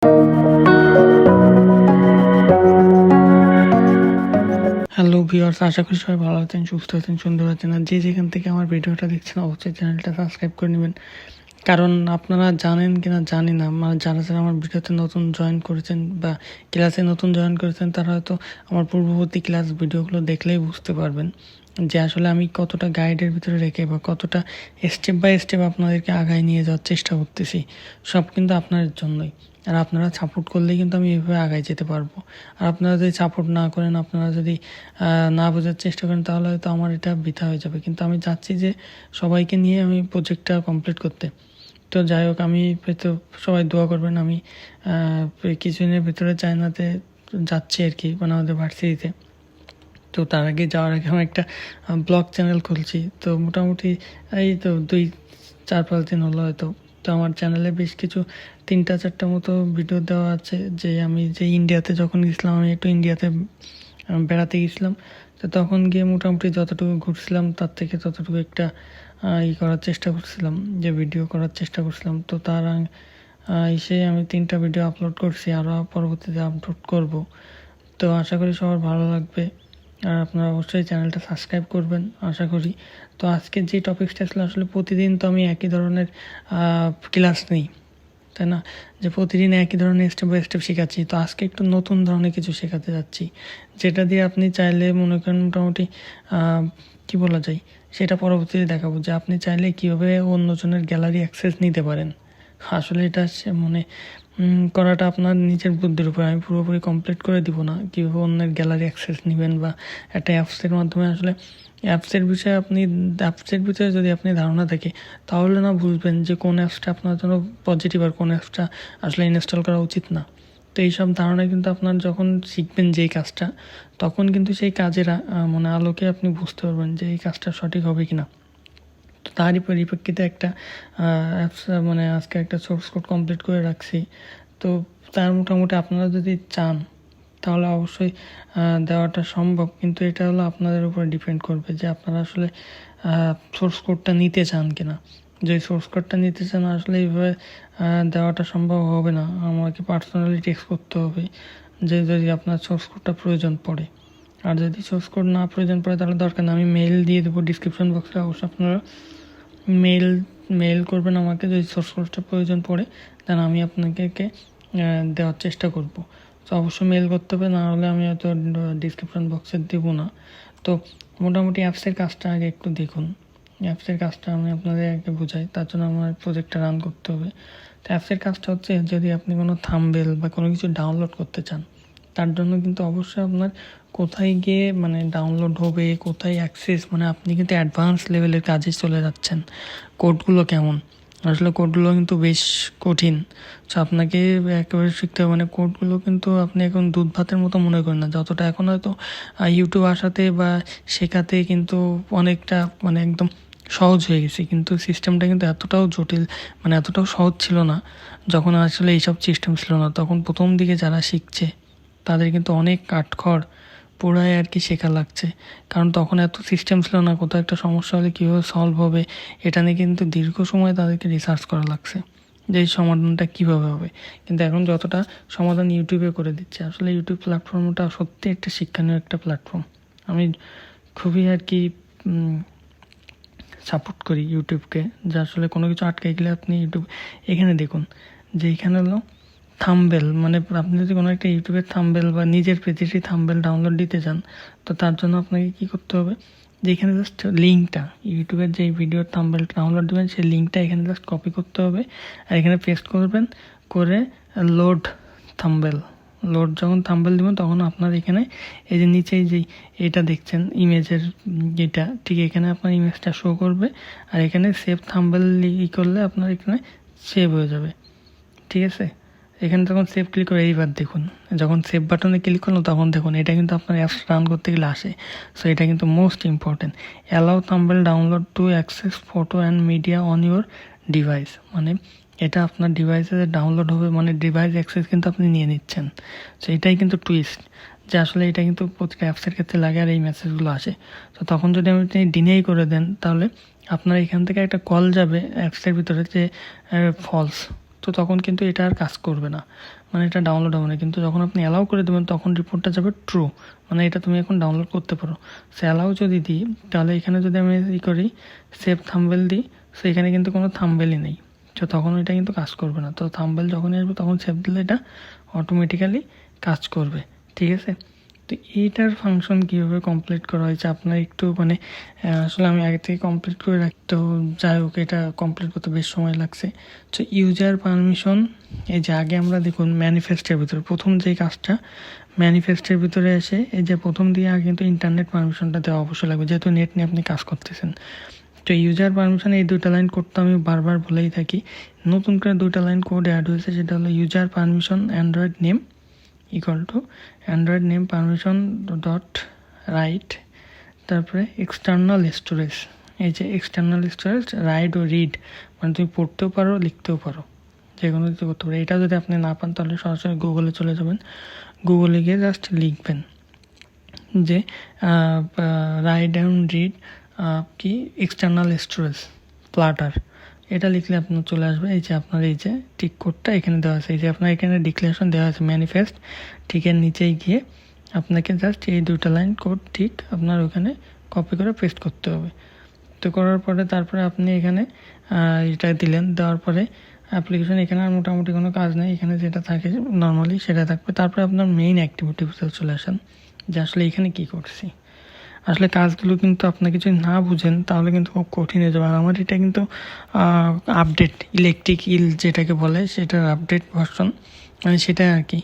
Hello viewers, আশা করি সবাই ভালো আছেন, সুস্থ আছেন, সুন্দর আছেন। আর যে যেখান থেকে আমার ভিডিওটা দেখছেন অবশ্যই চ্যানেলটা সাবস্ক্রাইব করে নেবেন। কারণ আপনারা জানেন কিনা জানি না, যারা যারা আমার ভিডিওতে নতুন জয়েন করেছেন বা ক্লাসে নতুন জয়েন করেছেন তারা হয়তো আমার পূর্ববর্তী ক্লাস ভিডিওগুলো দেখলেই বুঝতে পারবেন যে আসলে আমি কতটা গাইডের ভিতরে রেখে বা কতটা স্টেপ বাই স্টেপ আপনাদেরকে আগায় নিয়ে যাওয়ার চেষ্টা করতেছি। সব কিন্তু আপনাদের জন্যই। আর আপনারা সাপোর্ট করলেই কিন্তু আমি এভাবে আগায় যেতে পারবো। আর আপনারা যদি সাপোর্ট না করেন, আপনারা যদি না বোঝার চেষ্টা করেন, তাহলে হয়তো আমার এটা বৃথা হয়ে যাবে। কিন্তু আমি চাচ্ছি যে সবাইকে নিয়ে আমি প্রজেক্টটা কমপ্লিট করতে। তো যাই হোক, আমি হয়তো সবাই দোয়া করবেন। আমি কিছুদিনের ভিতরে চায়নাতে যাচ্ছি আর কি, মানে আমাদের ভার্সিটিতে। তো তার আগে যাওয়ার আগে আমি একটা ব্লগ চ্যানেল খুলছি। তো মোটামুটি এই তো 2-4-5 দিন হলো হয়তো। তো আমার চ্যানেলে বেশ কিছু 3-4টা মতো ভিডিও দেওয়া আছে। যে আমি যে ইন্ডিয়াতে যখন গেছিলাম, আমি একটু ইন্ডিয়াতে বেড়াতে গেছিলাম। তো তখন গিয়ে মোটামুটি যতটুকু ঘুরছিলাম তার থেকে ততটুকু একটা করার চেষ্টা করছিলাম, যে ভিডিও করার চেষ্টা করছিলাম। তো তার এসে আমি 3টা ভিডিও আপলোড করছি, আরও পরবর্তীতে আপলোড করব। তো আশা করি সবার ভালো লাগবে। আর আপনারা অবশ্যই চ্যানেলটা সাবস্ক্রাইব করবেন আশা করি। তো আজকের যে টপিকসটা ছিল, আসলে প্রতিদিন তো আমি একই ধরনের ক্লাস নিই, তাই না? যে প্রতিদিন একই ধরনের স্টেপ বাই স্টেপ শেখাচ্ছি। তো আজকে একটু নতুন ধরনের কিছু শেখাতে যাচ্ছি, যেটা দিয়ে আপনি চাইলে মনে করেন মোটামুটি কী বলা যায়, সেটা পরবর্তীতে দেখাবো যে আপনি চাইলে কীভাবে অন্যজনের গ্যালারি অ্যাক্সেস নিতে পারেন। আসলে এটা মানে করাটা আপনার নিজের বুদ্ধির উপর। আমি পুরোপুরি কমপ্লিট করে দিব না কীভাবে অন্যের গ্যালারি অ্যাক্সেস নেবেন বা একটা অ্যাপসের মাধ্যমে। আসলে অ্যাপসের বিষয়ে যদি আপনি ধারণা থাকে, তাহলে না বুঝবেন যে কোন অ্যাপসটা আপনার জন্য পজিটিভ আর কোন অ্যাপসটা আসলে ইনস্টল করা উচিত না। তো এইসব ধারণা কিন্তু আপনার যখন শিখবেন যেই কাজটা, তখন কিন্তু সেই কাজের মানে আলোকে আপনি বুঝতে পারবেন যে এই কাজটা সঠিক হবে কি না। তো তারই পরিপ্রেক্ষিতে একটা অ্যাপস, মানে আজকে একটা সোর্স কোড কমপ্লিট করে রাখছি। তো তার মোটামুটি আপনারা যদি চান তাহলে অবশ্যই দেওয়াটা সম্ভব, কিন্তু এটা হলো আপনাদের উপর ডিপেন্ড করবে যে আপনারা আসলে সোর্স কোডটা নিতে চান কিনা। যে সোর্স কোডটা নিতে চান, আসলে এইভাবে দেওয়াটা সম্ভব হবে না। আমাকে পার্সোনালি টেক্সট করতে হবে যে যদি আপনার সোর্স কোডটা প্রয়োজন পড়ে। আর যদি সোর্স কোড না প্রয়োজন পড়ে তাহলে দরকার না, আমি মেইল দিয়ে দেবো ডিসক্রিপশন বক্সে। অবশ্যই আপনারা মেইল করবেন আমাকে যদি সোর্স কোডটা প্রয়োজন পড়ে, দেন আমি আপনাকে দেওয়ার চেষ্টা করব। তো অবশ্যই মেইল করতে হবে, না হলে আমি হয়তো ডিসক্রিপশন বক্সে দেবো না। তো মোটামুটি অ্যাপসের কাজটা আগে একটু দেখুন। অ্যাপসের কাজটা আমি আপনাদের আগে বোঝাই, তার জন্য আমার প্রজেক্টটা রান করতে হবে। তো অ্যাপসের কাজটা হচ্ছে, যদি আপনি কোনো থাম্বনেল বা কোনো কিছু ডাউনলোড করতে চান, তার জন্য কিন্তু অবশ্যই আপনার কোথায় গিয়ে মানে ডাউনলোড হবে, কোথায় অ্যাক্সেস, মানে আপনি কিন্তু অ্যাডভান্স লেভেলের কাজে চলে যাচ্ছেন। কোডগুলো কেমন, আসলে কোডগুলো কিন্তু বেশ কঠিন। সো আপনাকে একেবারে শিখতে হবে। মানে কোডগুলো কিন্তু আপনি এখন দুধ ভাতের মতো মনে করেন না, যতটা এখন হয়তো ইউটিউব আসাতে বা শেখাতে কিন্তু অনেকটা মানে একদম সহজ হয়ে গেছে। কিন্তু সিস্টেমটা কিন্তু এতটাও জটিল, মানে এতটাও সহজ ছিল না যখন আসলে এইসব সিস্টেম ছিল না। তখন প্রথম দিকে যারা শিখছে তাদের কিন্তু অনেক কাঠখড় পুরাই আর কি শেখা লাগছে। কারণ তখন এত সিস্টেম ছিল না, কোথাও একটা সমস্যা হলে কীভাবে সলভ হবে এটা নিয়ে কিন্তু দীর্ঘ সময় তাদেরকে রিসার্চ করা লাগছে যে এই সমাধানটা কীভাবে হবে। কিন্তু এখন যতটা সমাধান ইউটিউবে করে দিচ্ছে। আসলে ইউটিউব প্ল্যাটফর্মটা সত্যি একটা শিক্ষণীয় একটা প্ল্যাটফর্ম। আমি খুবই আর কি সাপোর্ট করি ইউটিউবকে, যে আসলে কোনো কিছু আটকে গেলে আপনি ইউটিউব এখানে দেখুন, যে এখানে হলো থাম্বনেল। মানে আপনি যদি কোনো একটা ইউটিউবের থাম্বনেল বা নিজের পেজেরই থাম্বনেল ডাউনলোড দিতে চান, তো তার জন্য আপনাকে কী করতে হবে, যে এখানে জাস্ট লিঙ্কটা, ইউটিউবের যে ভিডিওর থাম্বনেলটা ডাউনলোড দেবেন সেই লিঙ্কটা এখানে জাস্ট কপি করতে হবে, আর এখানে পেস্ট করবেন, করে লোড থাম্বনেল। যখন থাম্বনেল দেবেন তখন আপনার এখানে এই যে নিচে যে এটা দেখছেন ইমেজের যেটা, ঠিক এখানে আপনার ইমেজটা শো করবে। আর এখানে সেভ থাম্বনেল করলে আপনার এখানে সেভ হয়ে যাবে, ঠিক আছে? এখানে তখন সেভ ক্লিক করে এইবার দেখুন, যখন সেভ বাটনে ক্লিক করলাম তখন দেখুন এটা কিন্তু আপনার অ্যাপস রান করতে গেলে আসে। সো এটা কিন্তু most important. Allow thumbnail download to access photo and media on your device. মানে এটা আপনার ডিভাইসে ডাউনলোড হবে, মানে ডিভাইস অ্যাক্সেস কিন্তু আপনি নিয়ে নিচ্ছেন। সো এটাই কিন্তু টুইস্ট, যে আসলে এটা কিন্তু প্রতিটা অ্যাপসের ক্ষেত্রে লাগে আর এই মেসেজগুলো আসে। তো তখন যদি আপনি ডিনেই করে দেন, তাহলে আপনার এখান থেকে একটা কল যাবে অ্যাপসের ভিতরে যে ফলস। তো তখন কিন্তু এটা আর কাজ করবে না। মানে এটা ডাউনলোড হবে না, কিন্তু যখন আপনি অ্যালাউ করে দেবেন তখন রিপোর্টটা যাবে ট্রু, মানে এটা তুমি এখন ডাউনলোড করতে পারো। সে অ্যালাউ যদি দিই তাহলে এখানে যদি আমি করি সেভ থাম্বনেল দিই, সো এখানে কিন্তু কোনো থাম্বনেলই নেই, তো তখন এটা কিন্তু কাজ করবে না। তো থাম্বনেল যখনই আসবে তখন সেভ দিলে এটা অটোমেটিক্যালি কাজ করবে, ঠিক আছে। তো এইটার ফাংশন কীভাবে কমপ্লিট করা হয়েছে আপনার একটু মানে আসলে আমি আগে থেকে কমপ্লিট করে রাখি, তো যাই হোক এটা কমপ্লিট করতে বেশ সময় লাগছে। তো ইউজার পারমিশন, এই যে আগে আমরা দেখুন ম্যানিফেস্টের ভিতরে প্রথম যেই কাজটা ম্যানিফেস্টের ভিতরে এসে এই যে প্রথম দিয়ে আগে কিন্তু ইন্টারনেট পারমিশনটা দেওয়া অবশ্যই লাগবে, যেহেতু নেট নিয়ে আপনি কাজ করতেছেন। তো ইউজার পারমিশন এই দুইটা লাইন কোড তো আমি বারবার বলেই থাকি, নতুন করে দুইটা লাইন কোড অ্যাড হয়েছে, সেটা হলো user permission Android name equal to Android name permission dot right, তারপরে এক্সটার্নাল স্টোরেজ, এই যে এক্সটার্নাল স্টোরেজ রাইট ও রিড, মানে তুমি পড়তেও পারো লিখতেও পারো, যে কোনো কিছু করতে পারো। এটা যদি আপনি না পান তাহলে সরাসরি গুগলে চলে যাবেন, গুগলে গিয়ে জাস্ট লিখবেন যে রাইট অ্যান্ড রিড কি এক্সটার্নাল স্টোরেজ প্লাটার, এটা লিখলে আপনার চলে আসবে। এই যে আপনার এই যে টিক কোডটা এখানে দেওয়া আছে, এই যে আপনার এখানে ডিক্লারেশন দেওয়া আছে ম্যানিফেস্ট, ঠিকের নিচেই গিয়ে আপনাকে জাস্ট এই দুইটা লাইন কোড ঠিক আপনার ওখানে কপি করে পেস্ট করতে হবে। তো করার পরে তারপরে আপনি এখানে এটা দিলেন, দেওয়ার পরে অ্যাপ্লিকেশন এখানে আর মোটামুটি কোনো কাজ নেই, এখানে যেটা থাকে নর্মালি সেটা থাকবে। তারপরে আপনার মেইন অ্যাক্টিভিটিতে চলে আসেন যে আসলে এখানে কী করছি। আসলে কাজগুলো কিন্তু আপনাকে যদি না বুঝেন তাহলে কিন্তু খুব কঠিন হয়ে যাবে। আর আমার এটা কিন্তু আপডেট ইলেকট্রিক ইল যেটাকে বলে সেটার আপডেট ভার্সন, মানে সেটা আর কি।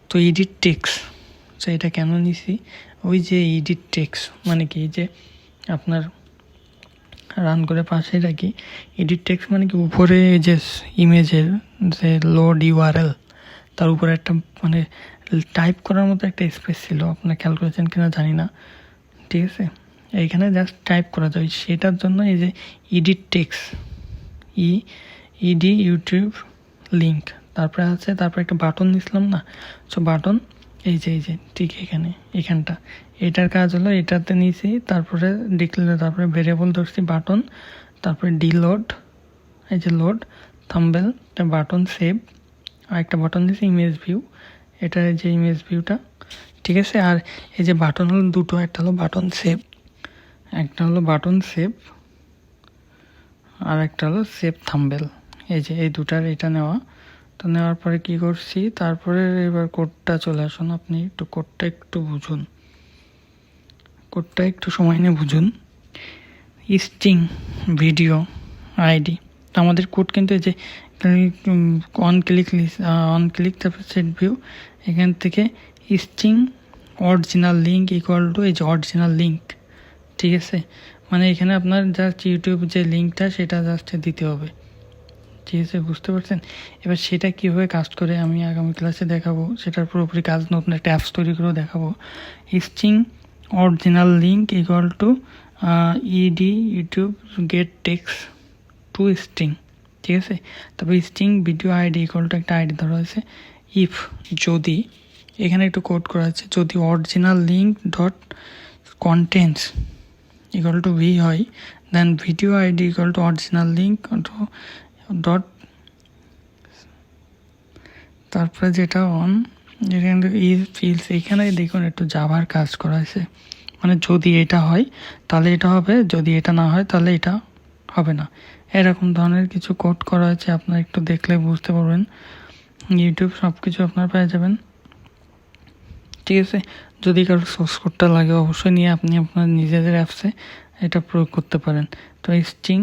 তো এডিট টেক্স, তো এটা কেন নিছি, ওই যে এডিট টেক্স মানে কি, যে আপনার রান করে পাশে রাখি এডিট টেক্স মানে কি উপরে যে ইমেজের যে লোড ইউআরএল তার উপরে একটা মানে টাইপ করার মতো একটা স্পেস ছিল, আপনার খেয়াল করেছেন কিনা জানি না, ঠিক আছে। এইখানে জাস্ট টাইপ করা যায়, সেটার জন্য এই যে edit text ED YouTube link, তারপরে আছে তারপরে একটা বাটন দিছিলাম না, সো বাটন এই যে ঠিক এখানটা এটার কাজ হলো এটাতে নিয়েছি, তারপরে তারপরে ভেরিয়েবল ধরছি বাটন, তারপরে ডিলোড এই যে লোড থাম্বনেল, একটা বাটন সেভ, আর একটা বাটন দিয়েছি ইমেজ ভিউ, এটা যে ইমেজ ভিউটা, ঠিক আছে। আর এই যে বাটন হলো দুটো, একটা হলো বাটন সেভ, একটা হলো বাটন সেভ, আর একটা হলো সেভ থাম্বনেল, এই যে এই দুটার এটা নেওয়া। তো নেওয়ার পরে কি করছি, তারপরে এবার কোডটা চলে আসুন, আপনি একটু কোডটা একটু বুঝুন, কোডটা একটু সময় নিয়ে বুঝুন। স্ট্রিং ভিডিও আইডি, তো আমাদের কোড কিন্তু এই যে অন ক্লিক তারপরে সেট ভিউ, এখান থেকে string original link equal two এই যে অরিজিনাল লিঙ্ক, ঠিক আছে। মানে এখানে আপনার জাস্ট ইউটিউব যে লিঙ্কটা সেটা জাস্ট দিতে হবে, ঠিক আছে, বুঝতে পারছেন। এবার সেটা কীভাবে কাজ করে আমি আগামী ক্লাসে দেখাবো, সেটার পুরোপুরি কাজ নতুন একটা অ্যাপস তৈরি করেও দেখাবো। String original link equal to ED YouTube get text to string, ঠিক আছে। তারপর string video ID equal to একটা আইডি ধরা আছে, ইফ যদি এখানে একটু কোড করা আছে, যদি original link dot contents equal to V হয়, then video ID equal to original link dot, তারপরে যেটা অন যেখানে ফিলস, এখানে দেখুন একটু জাভার কাজ করা আছে, মানে যদি এটা হয় তাহলে এটা হবে, যদি এটা না হয় তাহলে এটা হবে না, এরকম ধরনের কিছু কোড করা আছে। আপনার একটু দেখলে বুঝতে পারবেন, ইউটিউব সব কিছু আপনার পেয়ে যাবেন, ঠিক আছে। যদি কারো সোর্স কোডটা লাগে অবশ্যই নিয়ে আপনি আপনার নিজেদের অ্যাপসে এটা প্রয়োগ করতে পারেন। তো স্ট্রিং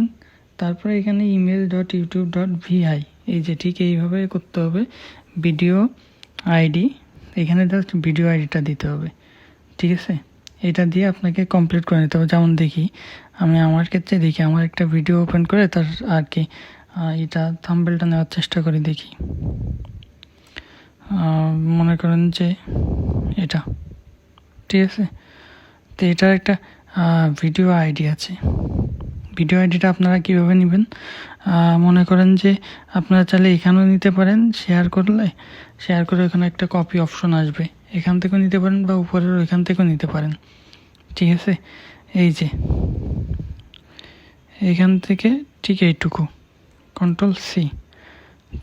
তারপরে এখানে email dot YouTube dot VI, এই যে ঠিক এইভাবে করতে হবে। ভিডিও আইডি, এখানে জাস্ট ভিডিও আইডিটা দিতে হবে, ঠিক আছে। এটা দিয়ে আপনাকে কমপ্লিট করে নিতে হবে। যেমন দেখি আমি আমার ক্ষেত্রে দেখি, আমার একটা ভিডিও ওপেন করে তার আর কি এটা থাম্বনেলটা নেওয়ার চেষ্টা করি, দেখি মনে করেন যে এটা, ঠিক আছে। তো এটার একটা ভিডিও আইডি আছে, ভিডিও আইডিটা আপনারা কীভাবে নেবেন, মনে করেন যে আপনারা চাইলে এখানেও নিতে পারেন, শেয়ার করে এখানে একটা কপি অপশন আসবে, এখান থেকেও নিতে পারেন বা উপরের ওইখান থেকেও নিতে পারেন, ঠিক আছে। এই যে এখান থেকে ঠিক এইটুকু কন্ট্রোল সি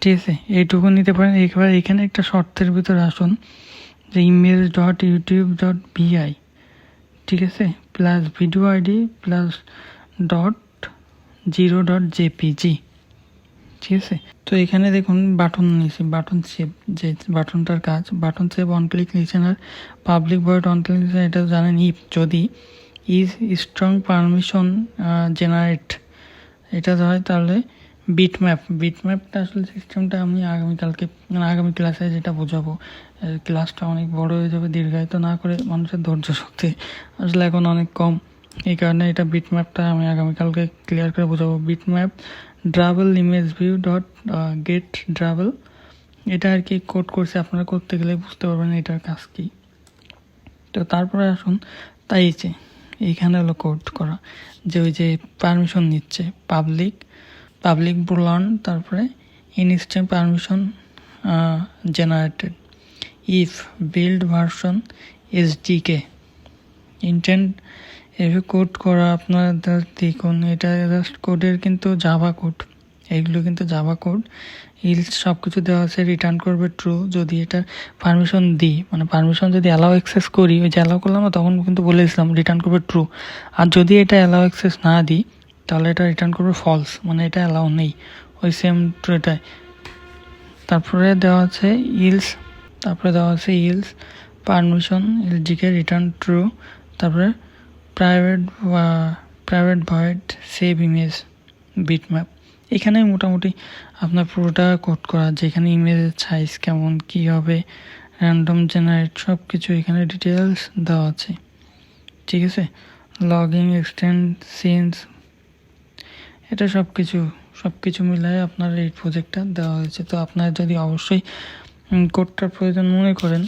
ঠিক আছে, এইটুকু নিতে পারেন। এবার এখানে একটা শর্তের ভিতরে আসুন যে image.youtube.vi, ঠিক আছে, plus video ID plus .0.jpg, ঠিক আছে। তো এখানে দেখুন বাটন নিয়েছি, বাটন সেভ, যে বাটনটার কাজ, button save on click listener public void on click listener, এটা জানেন। ইফ যদি ইজ স্ট্রং পারমিশন জেনারেট এটা হয়, তাহলে বিটম্যাপটা আসলে সিস্টেমটা আমি আগামী ক্লাসে যেটা বোঝাবো। ক্লাসটা অনেক বড় হয়ে যাবে, দীর্ঘায়িত না করে, মানুষের ধৈর্য শক্তি আসলে এখন অনেক কম, এই কারণে এটা বিটম্যাপটা আমি আগামীকালকে ক্লিয়ার করে বোঝাবো। Bitmap drawable image view dot get drawable, এটা আর কি কোড করছে, আপনারা করতে গেলে বুঝতে পারবেন এটার কাজ কী। তো তারপরে আসুন, তাইছে এইখানে হলো কোড করা, যে ওই যে পারমিশন নিচ্ছে পাবলিক বুলান, তারপরে instant permission generated, if build version SDK intent, এভাবে কোড করা। আপনারা দেখুন এটা জাস্ট কোডের কিন্তু জাভা কোড, এইগুলো কিন্তু জাভা কোড। ইলস সব কিছু দেওয়া আছে, রিটার্ন করবে ট্রু যদি এটা পারমিশন দিই, মানে পারমিশন যদি অ্যালাউ অ্যাক্সেস করি, ওই যে অ্যালাউ করলাম না তখন কিন্তু বলেছিলাম রিটার্ন করবে ট্রু। আর যদি এটা অ্যালাউ অ্যাক্সেস না দিই তাহলে এটা রিটার্ন করবে ফলস, মানে এটা অ্যালাউ নেই, ওই সেম ট্রুটাই। তারপরে দেওয়া আছে ইলস পারমিশন এলজিকে রিটার্ন ট্রু, তারপরে private void save image bitmap. এখানে মোটামুটি আপনার পুরোটা কোড করা, যেখানে ইমেজের সাইজ কেমন কী হবে, র্যান্ডম জেনারেট, সব কিছু এখানে ডিটেলস দেওয়া আছে, ঠিক আছে। লগইন এক্সটেন্ড সিনস, এটা সব কিছু মিলাই আপনার এই প্রজেক্টটা দেওয়া হয়েছে। তো আপনার যদি অবশ্যই কোডটার প্রয়োজন মনে করেন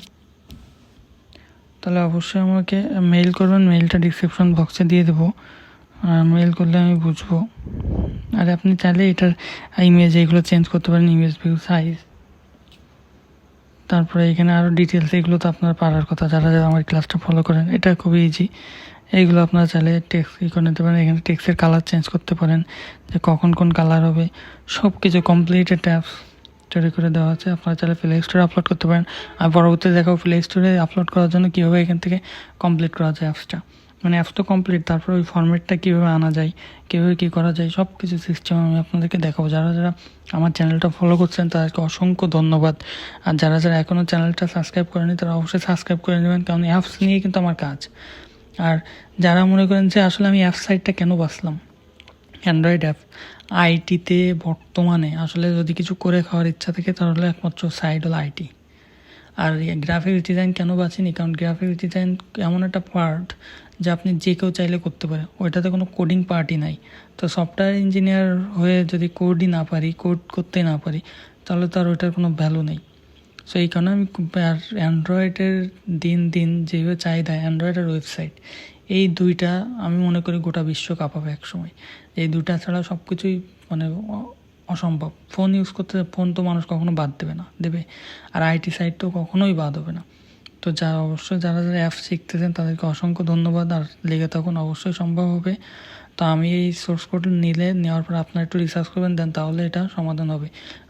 তাহলে অবশ্যই আমাকে মেইল করবেন, মেইলটা ডিসক্রিপশন বক্সে দিয়ে দেবো, মেইল করলে আমি বুঝবো। আর আপনি চাইলে এটার ইমেজ এইগুলো চেঞ্জ করতে পারেন, ইমেজ ভিউ সাইজ, তারপরে এখানে আরও ডিটেলস, এগুলো তো আপনার পারার কথা যারা আমার ক্লাসটা ফলো করেন, এটা খুবই ইজি। এইগুলো আপনারা চাইলে টেক্সট করে নিতে পারেন, এখানে টেক্সটের কালার চেঞ্জ করতে পারেন, যে কখন কোন কালার হবে, সব কিছু কমপ্লিটেড অ্যাপস তৈরি করে দেওয়া আছে। আপনারা চাইলে প্লে স্টোরে আপলোড করতে পারেন, আর পরবর্তীতে দেখাও প্লে স্টোরে আপলোড করার জন্য কীভাবে এখান থেকে কমপ্লিট করা যায় অ্যাপসটা, মানে অ্যাপস তো কমপ্লিট, তারপর ওই ফরম্যাটটা কীভাবে আনা যায়, কীভাবে কী করা যায়, সব কিছু সিস্টেম আমি আপনাদেরকে দেখাবো। যারা আমার চ্যানেলটা ফলো করছেন তাদেরকে অসংখ্য ধন্যবাদ। আর যারা এখনও চ্যানেলটা সাবস্ক্রাইব করেনি তারা অবশ্যই সাবস্ক্রাইব করে নেবেন, কারণ অ্যাপস নিয়ে কিন্তু আমার কাজ। আর যারা মনে করেন যে আসলে আমি অ্যাপ সাইটটা কেন বাছলাম, অ্যান্ড্রয়েড অ্যাপ আইটিতে বর্তমানে আসলে যদি কিছু করে খাওয়ার ইচ্ছা থাকে তাহলে একমাত্র সাইড হলো আইটি। আর গ্রাফিক্স ডিজাইন কেন বাছিনি, কারণ গ্রাফিক্স ডিজাইন এমন একটা পার্ট যা আপনি যে কেউ চাইলে করতে পারে, ওইটাতে কোনো কোডিং পার্টই নাই। তো সফটওয়্যার ইঞ্জিনিয়ার হয়ে যদি কোড করতে না পারি তাহলে তো আর ওইটার কোনো ভ্যালু নেই। সো এই কারণে আমি আর অ্যান্ড্রয়েডের দিন যেভাবে চাহিদা, অ্যান্ড্রয়েড আর ওয়েবসাইট, এই দুইটা আমি মনে করি গোটা বিশ্ব কাঁপাবে একসময়। এই দুইটা ছাড়া সব কিছুই মানে অসম্ভব। ফোন ইউজ করতে, ফোন তো মানুষ কখনো বাদ দেবে, আর আইটি সাইট তো কখনোই বাদ হবে না। তো অবশ্যই যারা অ্যাপ শিখতেছেন তাদেরকে অসংখ্য ধন্যবাদ, আর লেগে তখন অবশ্যই সম্ভব হবে। তো আমি এই সোর্স কোড নেওয়ার পর আপনার একটু রিসার্চ করবেন, দেন তাহলে এটা সমাধান হবে।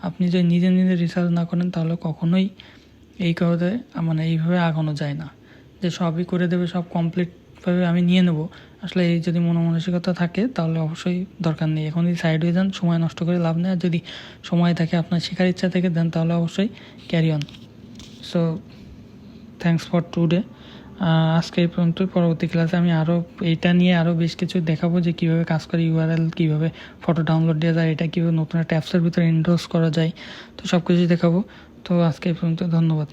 আপনি যদি নিজে রিসার্চ না করেন তাহলে কখনোই এই কারণে মানে এইভাবে আগানো যায় না, যে সবই করে দেবে, সব কমপ্লিটভাবে আমি নিয়ে নেব। আসলে এই যদি মনমানসিকতা থাকে তাহলে অবশ্যই দরকার নেই, এখন যদি সাইড হয়ে যান সময় নষ্ট করে লাভ নেই। আর যদি সময় থাকে, আপনার শেখার ইচ্ছা থেকে দেন, তাহলে অবশ্যই carry on. So thanks for today. আজকে এই পর্যন্ত। পরবর্তী ক্লাসে আমি এইটা নিয়ে আরও বেশ কিছু দেখাবো, যে কীভাবে কাজ করে, ইউআরএল কীভাবে ফটো ডাউনলোড দেওয়া যায়, এটা কীভাবে নতুন একটা অ্যাপসের ভিতরে এনডোর্স করা যায়, তো সব কিছুই দেখাবো। তো আজকে এই পর্যন্ত, ধন্যবাদ।